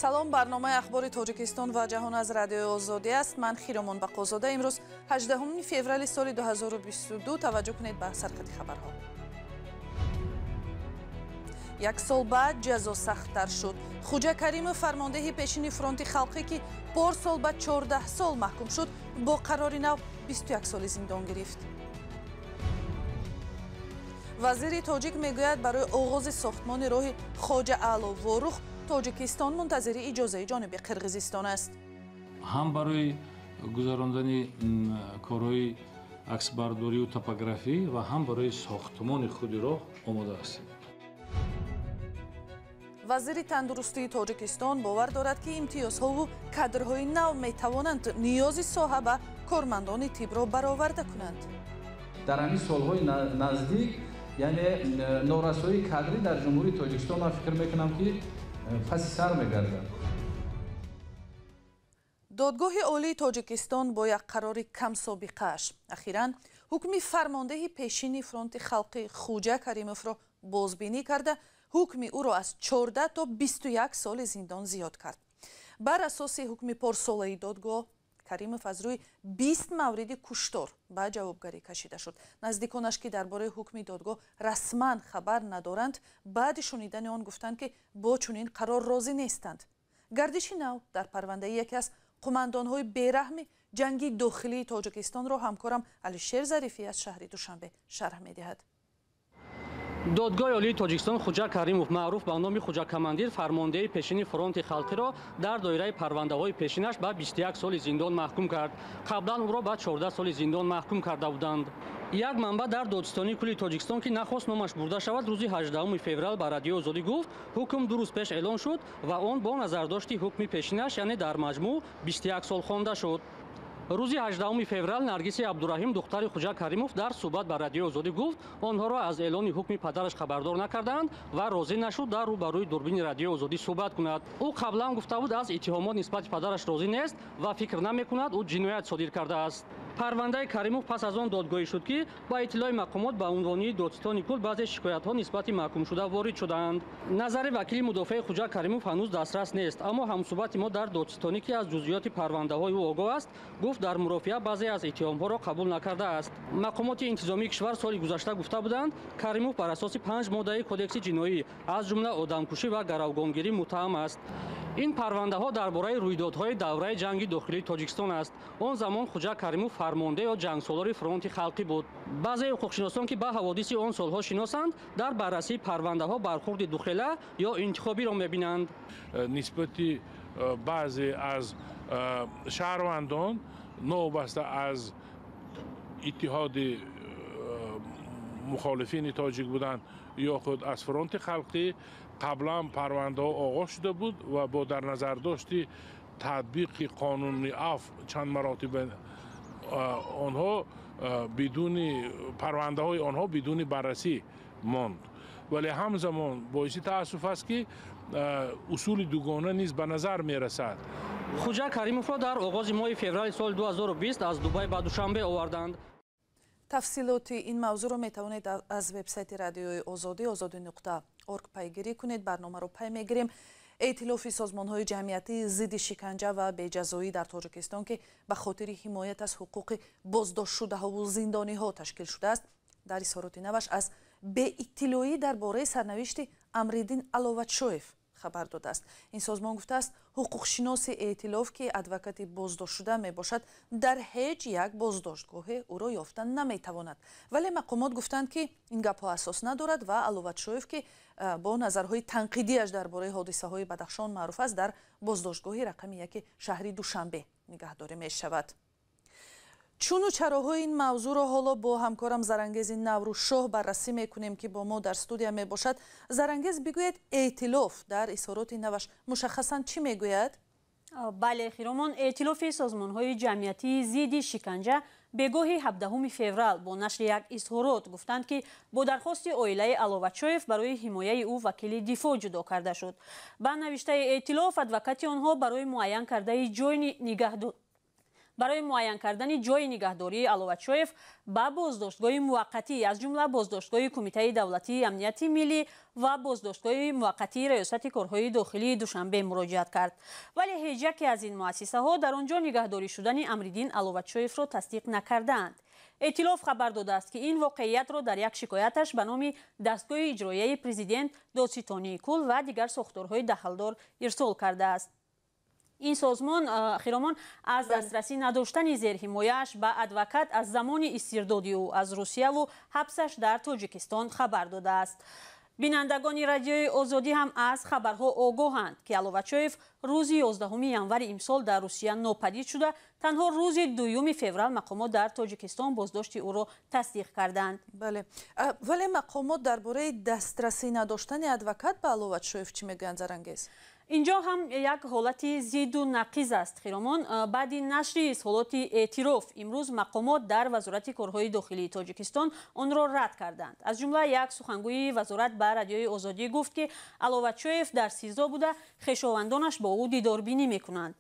салом, барномаи ахбори Тоҷикистон ва ҷаҳон аз Радиои Озодӣ аст. Ман Хиромон Бақозода. имрӯз 18 феврали соли 2022 таваҷҷӯҳ кунед ба сархати хабарҳо. Як сол баъд ҷазо сахттар шуд. Хуҷа Каримов, фармондеҳи пешини фронти халқӣ ки порсол ба 14 сол маҳкум шуд, бо қарори нав 21 соли зиндон гирифт. вазири тоҷик мегӯяд барои оғози сохтмони роҳи Хоҷа Аъло Ворух Тоҷикистон мунтазири иҷозаи ҷониби Қирғизистон аст. ҳам барои гузарондани корҳои аксбардорию топографӣ ва ҳам барои сохтмони худи роҳ омода ҳастем. вазири тандурустии Тоҷикистон бовар дорад ки имтиёзҳову кадрҳои нав метавонанд ниёзи соҳа ба кормандони тибро бароварда кунанд. дар ҳамин солҳои наздик яъне норасоии кадрӣ дар ҷумҳурии Тоҷикистон ман фикр мекунам ки паси сар мегардад. додгоҳи олии Тоҷикистон бо як қарори камсобиқааш ахиран ҳукми фармондеҳи пешини фронти халқи Хуҷа Каримовро бозбинӣ карда, ҳукми ӯро аз 14 то 21 соли зиндон зиёд кард. бар асоси ҳукми порсолаи додгоҳ, Каримов аз рӯи 20 мавриди куштор ба ҷавобгарӣ кашида шуд. наздиконаш ки дар бораи ҳукми додгоҳ расман хабар надоранд, баъди шунидани он гуфтанд ки бо чунин қарор розӣ нестанд. гардиши нав дар парвандаи яке аз қумандонҳои бераҳми ҷанги дохилии Тоҷикистонро ҳамкорам Алишер Зарифӣ аз шаҳри Душанбе шарҳ медиҳад. додгоҳи олии Тоҷикистон Хуҷа Каримов, маъруф ба номи Хуҷакамандир, фармондеҳи пешини фронти халқиро дар доираи парвандаҳои пешинаш ба 21 соли зиндон маҳкум кард. қаблан ӯро ба 14 соли зиндон маҳкум карда буданд. як манбаъ дар Додистони кулли Тоҷикистон ки нахост номаш бурда шавад, рӯзи 18 феврал ба Радиои Озодӣ гуфт, ҳукм 2 рӯз пеш эълон шуд ва он бо назардошти ҳукми пешинаш, яъне дар маҷмӯъ 21 сол хонда шуд. рӯзи 18 феврал Наргиси Абдураҳим, духтари Хуҷа Каримов, дар суҳбат ба Радиои Озодӣ гуфт, онҳоро аз эълони ҳукми падараш хабардор накарданд ва розӣ нашуд дар рӯбарӯи дурбини Радиои Озодӣ суҳбат кунад. ӯ қаблан гуфта буд, аз иттиҳомот нисбати падараш розӣ нест ва фикр намекунад ӯ ҷиноят содир кардааст. парвандаи Каримов пас аз он додгоҳӣ шуд ки ба иттилои мақомот ба унвонии Додистони кул баъзе шикоятҳо нисбати маҳкумшуда ворид шуданд. назари вакили мудофиаи Хуҷа Каримов ҳанӯз дастрас нест, аммо ҳамсуҳбати мо дар Додистони ки аз ҷузъиёти парвандаҳои ӯ огоҳ аст, гуфт дар мурофиа баъзе аз иттиҳомҳоро қабул накардааст. мақомоти интизомии кишвар соли гузашта гуфта буданд, Каримов бар асоси 5 моддаи кодекси ҷиноӣ, аз ҷумла одамкушӣ ва гаравгонгирӣ муттаҳам аст. ин парвандаҳо дар бораи рӯйдодҳои давраи ҷанги дохилии Тоҷикистон аст. он замон Хуҷа Каримов фармонда ё ҷангсолори фронти халқӣ буд. баъзеи ҳуқуқшиносон ки ба ҳаводиси он солҳо шиносанд, дар баррасии парвандаҳо бархурди духела ё интихобиро мебинанд. нисбати баъзе аз шаҳрвандон новобаста аз иттиҳоди мухолифини тоҷик буданд ё худ аз фронти халқӣ қаблан парвандаҳо оғоз шуда буд ва бо дар назардошти татбиқи қонуни аф чанд маротиба онҳо бидуни парвандаҳои онҳо бидуни баррасӣ монд. вале ҳамзамон боиси таассуф аст ки усули дугона низ ба назар мерасад. Хуҷа Каримовро дар оғози моҳи феврали соли 2020 аз Дубай ба Душанбе оварданд. тафсилоти ин мавзӯъро метавонед аз вебсайти Радиои Озодӣ ozodi.org пайгирӣ кунед. барномаро пай мегирем. эътилофи созмонҳои ҷамъиятӣ зидди шиканҷа ва беҷазоӣ дар Тоҷикистон ки ба хотири ҳимоят аз ҳуқуқи боздоштшудаҳову зиндониҳо ташкил шудааст, дар изҳороти наваш аз беиттилоӣ дар бораи сарнавишти Амриддин Аловатшоев хабар додааст. ин созмон гуфтааст, ҳуқуқшиноси эътилоф ки адвокати боздоштшуда мебошад, дар ҳеҷ як боздоштгоҳе ӯро ёфта наметавонад. вале мақомот гуфтанд ки ин гапҳо асос надорад ва Аловатшоев ки бо назарҳои танқидиаш дар бораи ҳодисаҳои Бадахшон маъруф аст, дар боздоштгоҳи рақами 1 шаҳри Душанбе нигаҳдорӣ мешавад. чуну чароҳои ин мавзӯъро ҳоло бо ҳамкорам Зарангези Наврӯзшоҳ баррасӣ мекунем ки бо мо дар студия мебошад. Зарангез, бигӯед, эътилоф дар изҳороти наваш мушаххасан чӣ мегӯяд? бале Хиромон, эътилофи созмонҳои ҷамъиятии зидди шиканҷа бегоҳи 17 феврал бо нашри як изҳорот гуфтанд ки бо дархости оилаи Аловатшоев барои ҳимояи ӯ вакили дифоъ ҷудо карда шуд. ба навиштаи эътилоф, адвокати онҳо барои муайян кардаи ҷойи برای معین کردن جای نگهداری علوچویف با بازداشتگاه موقتی از جمله بازداشتگاه کمیته دولتی امنیت ملی و بازداشتگاه موقتی ریاست کارهای داخلی دوشنبه مراجعت کرد، ولی هیچ یکی از این مؤسسه ها در آنجا نگهداری شدن امرالدین علوچویف را تصدیق نکردند. ائتلاف خبر داده است که این واقعیت را در یک شکایتش به نام دستگاه اجرایی پرزیدنت دادستانی کل و دیگر ساختارهای دخلدار ارسال کرده است. این سازمان خیرامان از دسترسی نداشتن زیرحمایه‌اش به ادوکات از زمان استرداد او از روسیه و حبسش در تاجیکستان خبر داده است. بینندگان رادیوی آزادی هم از خبرها آگاهند که علوچویف روز 11 ینور امسال در روسیه ناپدید شده. تنها روز 2 فوریه مقامات در تاجیکستان بازداشت او را تصدیق کردند. بله، ولی مقامات درباره دسترسی نداشتن ادوکات به علوچویف چی میگن زرنگیز؟ اینجا هم یک حالت زید و نقیض است خیرامان. بعد نشر اظهارات اعتراف امروز مقامات در وزارت کارهای داخلی تاجیکستان آن را رد کردند. از جمله یک سخنگوی وزارت به رادیوی آزادی گفت که علوچویف در سیزده بوده، خویشاوندانش با او دیداربینی میکنند.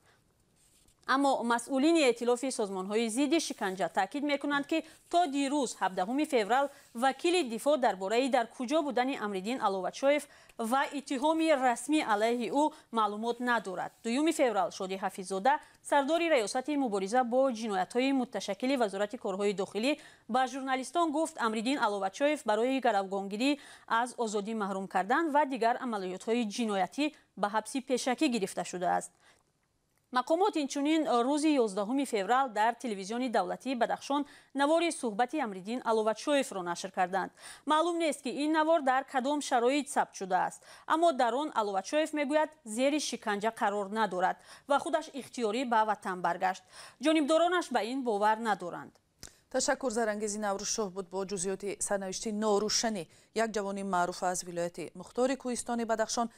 اما مسئولین ائتلاف سازمان‌های ضد شکنجه تاکید می‌کنند که تا دیروز 17 فوریه وکیل دفاع درباره در کجا بودن امرالدین علوچویف و اتهام رسمی علیه او معلومات ندارد. 2 فوریه شادی حفیظ‌زاده سردار ریاست مبارزه با جنایت‌های متشکل وزارت کارهای داخلی با ژورنالیستان گفت امرالدین علوچویف برای گروگانگیری از آزادی محروم کردن و دیگر عملیات‌های جنایتی به حبس پیشکی گرفته شده است. مقامات اینچنین روز 11 فوریه در تلویزیون دولتی بدخشان نوار صحبت امرالدین علوچویف را نشر کردند. معلوم نیست که این نوار در کدام شرایط ثبت شده است، اما در آن علوچویف میگوید زیر شکنجه قرار ندارد و خودش اختیاری به وطن برگشت. جانبدارانش به این باور ندارند. تشکر زرنگیز. نوروز شاه بود با جزئیات سرنوشت ناروشنی یک جوان معروف از ولایت مختار کوهستان بدخشان.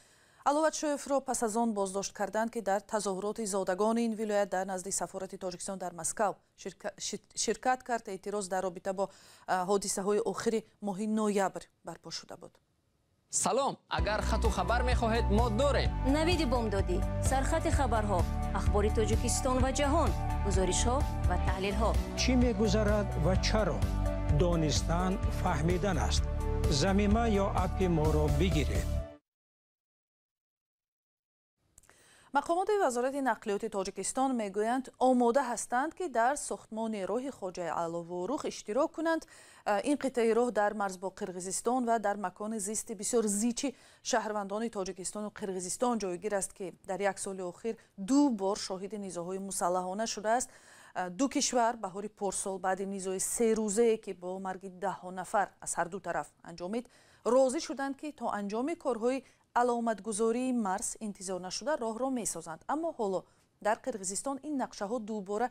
علوچویف را پس از آن بازداشت کردند که در تظاهرات زادگان این ولایت در نزد سفارت تاجیکستان در مسکو شرکت کرد. اعتراض در رابطه با حادثه های آخر ماه نوامبر برپا شده بود. سلام، اگر خط و خبر می‌خواهید ما داریم. نوید بامدادی، سرخط خبرها، اخبار تاجیکستان و جهان، گزارش‌ها و تحلیل‌ها. چی می‌گذرد و چرا؟ دانستن فهمیدن است. ضمیمه یا اپ ما را بگیرید. مقامات وزارت نقلیات تاجیکستان میگویند آماده هستند که در ساختمان راه خواجه علوورخ اشتراک کنند. این قطعه راه در مرز با قرقیزستان و در مکان زیست بسیار زیچی شهروندان تاجیکستان و قرقیزستان جایگیر است که در یک سال اخیر 2 بار شاهد نیزه‌های مسلحانه شده است. 2 کشور بهار پارسال بعد نیزه 3 روزه که با مرگ 10 نفر از هر دو طرف انجامید راضی شدند که تا انجام کارهای علامتگذاری مرز انتظار نشده راه را می سازند. اما حالا در قرقیزستان این نقشه ها دوباره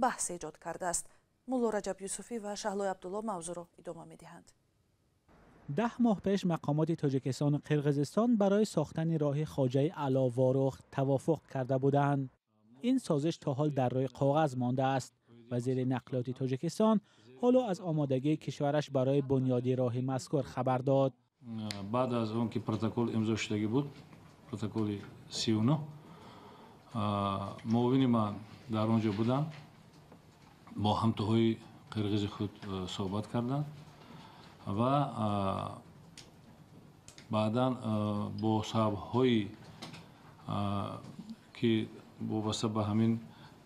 بحث ایجاد کرده است. مولا رجب یوسفی و شهلای عبدالله موضوع را ادامه می دهند. 10 ماه پیش مقامات تاجیکستان و قرقیزستان برای ساختن راه خواجه علوورخ توافق کرده بودند. این سازش تا حال در روی کاغذ مانده است. وزیر نقلیات تاجیکستان حالا از آمادگی کشورش برای بنیادی راه مذکور خبر داد. بعد از اون که پروتکل امضا شدگی بود، پروتکل 39، معاون من در آنجا بودم، با همتاهای قرقیز خود صحبت کردند و بعدا با صاحب‌های که وابسته به همین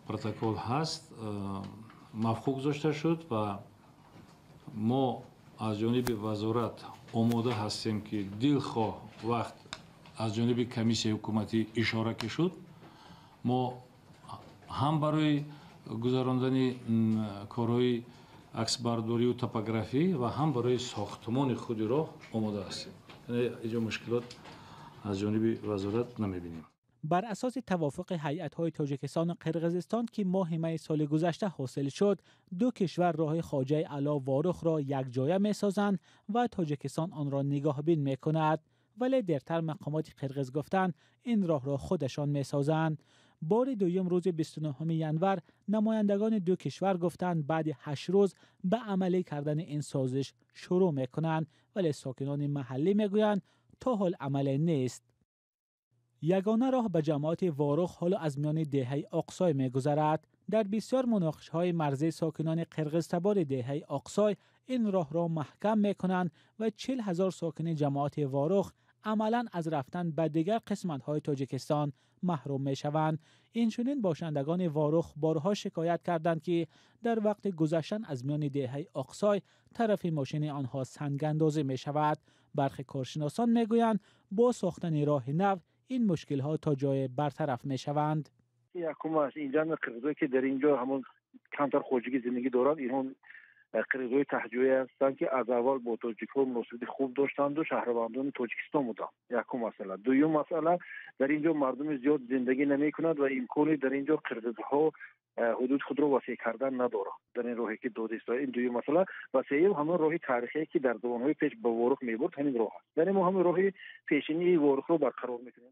پروتکل هست موافقت گذاشته شد و ما از جانب وزارت آماده هستیم که دلخواه وقت از جانب کمیسیه حکومتی اشاره که شد ما هم برای گذراندن کارهای عکسبرداری و توپوگرافی و هم برای ساختمان خود راه آماده هستیم. یعنی اینجا مشکلات از جانب وزارت نمیبینیم. بر اساس توافق هیئت‌های تاجیکستان و قرقیزستان که ماه می سال گذشته حاصل شد، 2 کشور راه خواجه علوورخ را یکجایه می‌سازند و تاجیکستان آن را نگاهبین می‌کند. ولی دیرتر مقامات قرقیز گفتند این راه را خودشان می‌سازند. بار دوم روز 29 ینور نمایندگان 2 کشور گفتند بعد 8 روز به عملی کردن این سازش شروع می‌کنند، ولی ساکنان محلی می‌گویند تا حال عملی نیست. یگانه راه به جماعت وارخ حالا از میان دهه اقصای می‌گذرد. در بسیار مناقشه‌های مرزی ساکنان قرغزتبار دهه آقسای این راه را محکم می‌کنند و 40,000 ساکن جماعت وارخ عملاً از رفتن به دیگر قسمت‌های تاجیکستان محروم می‌شوند. اینچنین باشندگان وارخ بارها شکایت کردند که در وقت گذشتن از میان دهه آقسای طرف ماشین آنها سنگ‌اندازی می‌شود. برخی کارشناسان می‌گویند با ساختن راه نو این مشکل‌ها تا جای برطرف می‌شوند. یکم از اینجا قرغزایی که در اینجا همون کمتر خواجگی زندگی دارند، اینها قرغزای تهجویی هستند که از اول با تاجیک‌ها مناسبت خوب داشتند و شهروندان تاجیکستان بودند. یکم مسئله. دوم مسئله، در اینجا مردم زیاد زندگی نمی‌کنند و امکانی در اینجا قرغزها حدود خود را وسیع کردن ندارند در این راهی که داده است. این دوم مسئله. و سوم همون راه تاریخی که در زمانهای پیش به وارخ می‌برد همین راه است. یعنی ما همین راه پیشینی وارخ رو برقرار می‌کنیم.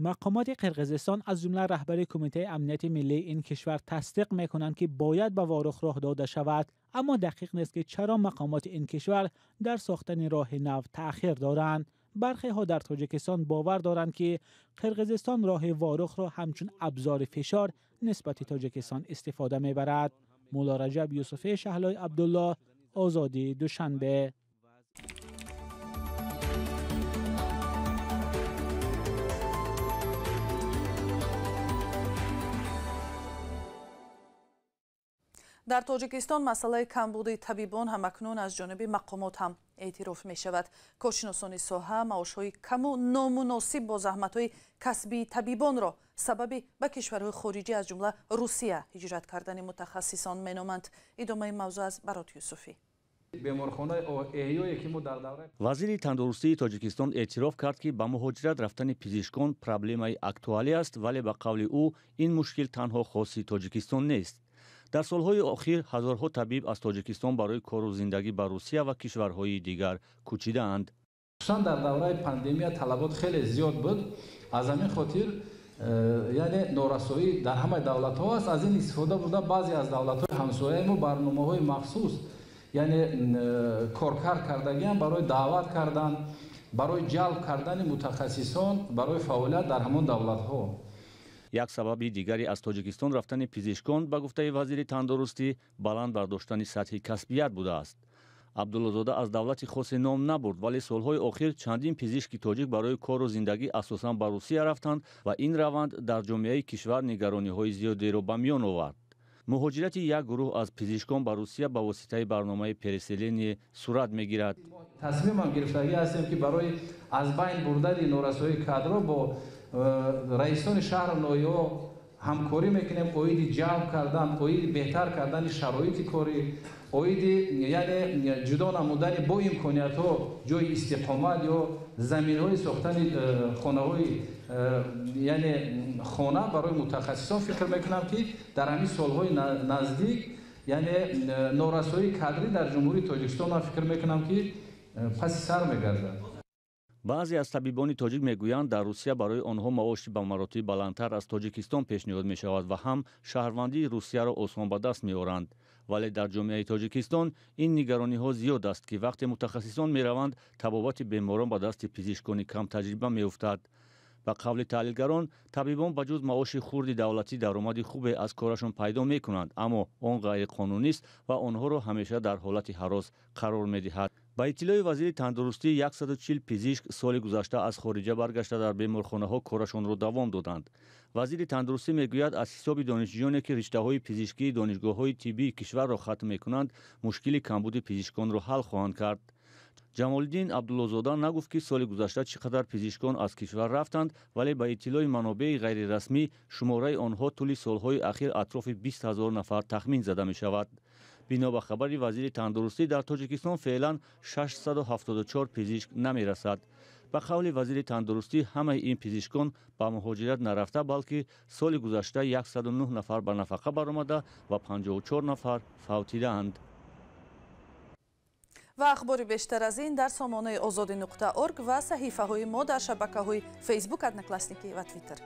مقامات قرغزستان از جمله رهبر کمیته امنیت ملی این کشور تصدیق می‌کنند که باید به وارخ راه داده شود، اما دقیق نیست که چرا مقامات این کشور در ساختن راه نو تأخیر دارند. برخی ها در تاجیکستان باور دارند که قرغزستان راه وارخ را همچون ابزار فشار نسبت تاجیکستان استفاده می‌برد. مولا رجب یوسفی شهلای عبدالله، آزادی، دوشنبه. در تاجیکستان مسئله کمبود طبیبان همکنون از جانب مقامات هم اعتراف می شود. کارشناسان ساحه معاش‌های کم و نامناسب با زحمت‌های کسبی طبیبان را سبب به کشورهای خارجی از جمله روسیه هجرت کردن متخصصان مینامند. ادامه موضوع از برات یوسفی. وزیر تندرستی تاجیکستان اعتراف کرد که با مهاجرت رفتن پزشکان پروبلمای اکتوالی است، ولی به قول او این مشکل تنها خاصی تاجیکستان نیست. در سالهای اخیر هزارها طبیب از تاجیکستان برای کار و زندگی به روسیه و کشورهای دیگر کوچیدند. خصوصا در دوره پاندمی طلبات خیلی زیاد بود. از همین خاطر یعنی نورسایی در همه دولت ها است. از این استفاده بوده بعضی از دولت های همسایه ما برنامه های مخصوص یعنی کارکار کردگی برای دعوت کردن، برای جلب کردن متخصصان برای فعالیت در همان دولت ها. یک سبب دیگری از تاجیکستان رفتن پزشکان به گفته وزیر تندرستی بلند برداشتن سطح کسبیت بوده است. عبدالله‌زاده از دولت خاص نام نبرد، ولی سالهای اخیر چندین پزشک تاجیک برای کار و زندگی اساساً به روسیه رفتند و این روند در جامعه کشور نگرانی‌های زیادی را به میان آورد. مهاجرت یک گروه از پزشکان به روسیه به واسطه برنامه پرسلین صورت می‌گیرد. تصمیم ما گرفتگی هستیم که برای از بین بردن نورسایی کادر با رئیسان شهر نویا همکاری میکنیم، اوید جلب کردن، اوید بهتر کردن شرایط کاری، اوید یعنی جدا نمودن با امکانیت ها جای استقامت یا زمین های ساختن خانه های یعنی خانه برای متخصصان فکر میکنم که در همین سالهای نزدیک یعنی نورسایی کادری در جمهوری تاجیکستان فکر میکنم که پس سر میگردد. بعضی از طبیبان تاجیک میگویند در روسیه برای آنها معاشی به مراتب بلندتر از تاجیکستان پیشنهاد می شود و هم شهروندی روسیه را آسان به دست می آورند. ولی در جامعه تاجیکستان این نگرانی ها زیاد است که وقتی متخصصان می روند تبابت بیماران به دست پزشکان کم تجربه می افتد. به قول تحلیلگران طبیبان به جز معاش خرد دولتی درآمد خوبی از کارشان پیدا می کنند، اما آن غیر قانونی است و آنها را همیشه در حالت هراس قرار می دهد. با اطلاع وزیر تندرستی 140 پزشک سال گذشته از خارجه برگشته در بیمارخانه ها کارشان را دوام دادند. وزیر تندرستی میگوید از حساب دانشجویانی که رشته های پزشکی دانشگاه های طبی کشور را ختم می کنند مشکل کمبود پزشکان را حل خواهند کرد. جمالدین عبدالله‌زاده نگفت که سال گذشته چقدر پزشکان از کشور رفتند، ولی با اطلاع منابع غیر رسمی شماره آنها طول سالهای اخیر اطراف 20,000 نفر تخمین زده می شود. بنا به خبر وزیر تندرستی در تاجیکستان فعلا 674 پزشک نمی رسد. به قول وزیر تندرستی همه این پزشکان به مهاجرت نرفته، بلکه سال گذشته 109 نفر به نفقه برآمده و 54 نفر فوتیدند. و اخبار بیشتر از این در سامانه azadi.org و صحیفه های ما در شبکه های فیسبوک، ادنکلاسنیکی و تویتر.